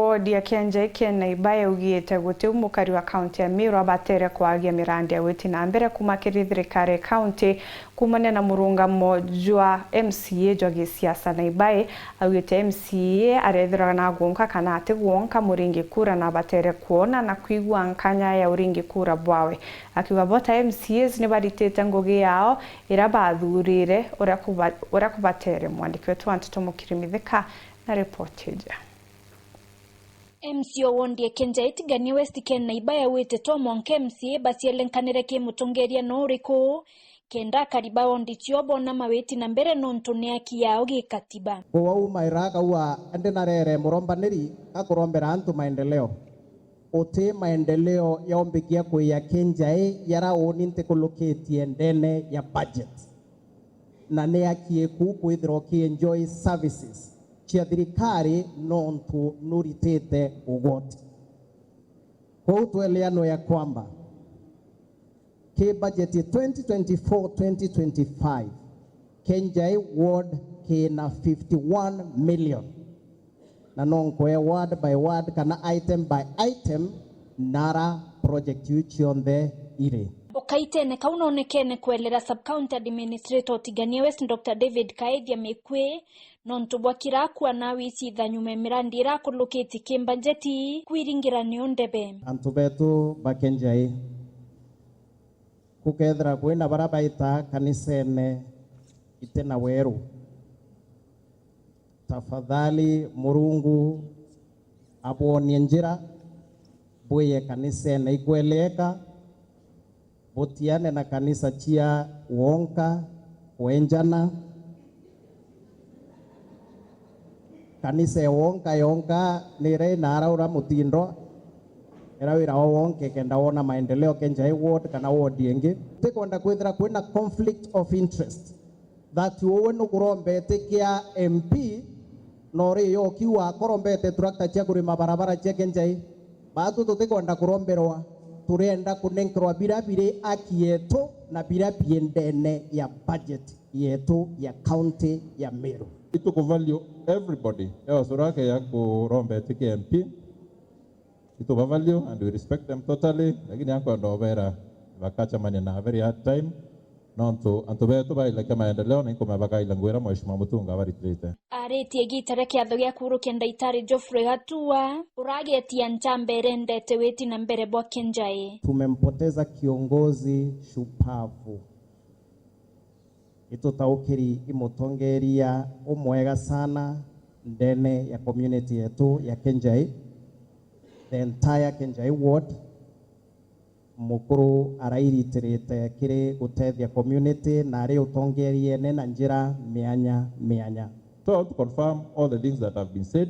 wodi ya Kenja Ken Naibaye ugiyete guti umukari wa county ya Meru abatere kwagia mirandi ya witi na mbere kumakiri thirikari county kumane na murungamo jwa MCA jwa siasa Naibaye agite MCA arethira na gonka kana ati gonka muringi kura na abatere kuona na kuigwa nkanya ya uringi kura bwawe akiwa bota MCAs ni baritete ngogi yao irabathurire ora kubatere mwandiki wetu Antito Mukirimithika na report ja MCO wondi Kenja itigani West Ken Naibaye wite Tomo nke MCA basielenkanire ke mutongeria no riko kenda kariba wondi tiobo na maweti na mbere nontone akiyao gikatiba kwa umairaka wa endenarere murombaniri akorombera antu maendeleo ote maendeleo yaombikia kuya Kenja yara oninte koloketie ndene ya budget na ne akieku kwithiro ki enjoy services chia thirikari nontu nuritete ugoti kwa tueleano ya kwamba ke budget 2024-2025 Kenja ward kina 51 million na nonko ya word by word kana item by item nara project yuchionde ire okaitene kaunonekene kwelera sub-county administrator tigania West Dr. David Kaedia mekwe nontubwa kirakwa na wisi dhanyume mirandi irakuloketi kembajeti kwiringira niondebe antu betu bakenjai kukethra kwina barabaita kanisene itena weru tafadhali murungu abonie njira boye kanisene ikweleka botiane na kanisa chia wonka wenjana kanisa wonka yonka nire naraura mutindo era wira wonke kenda wona maendeleo Kenja ward kana ward yengi tekonda kwithira kwina conflict of interest that wowe no kurombete kia MP nori yo kiwa korombete tractor chia kurima barabara chia Kenja batu tutekonda kuromberwa turenda kunenkerwa birabire akieto na birabie ndene ya budget yetu ya county ya Meru itu ku value everybody ya surake ya kurombe tiki MP itu ba value and we respect them totally lakini yako ndobera bakacha mani na very hard time nonto antobeto ba ile kama endeleo na ikoma baka ilangwera mheshimiwa Mutunga bari trete areti egitare kiatho gya kuru kenda itari Geoffrey Gatua uragetia ntambere ndete weti na mbere bwa Kenja tumempoteza kiongozi shupavu itutaukiri imutongeria umwega sana ndene ya community yetu ya Kenja the entire Kenja ward mukuru arairitirite kiri gutethia community na ari utongerie na njira mianya so to confirm all the things that have been said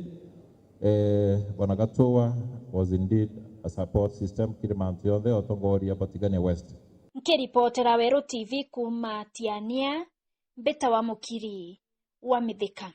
Bwana Gatua was indeed a support system kirimantu yothe otongoria Batigania West nkiripotera Weru TV kuma Tiania Beta wa Mukiri wa Mithika.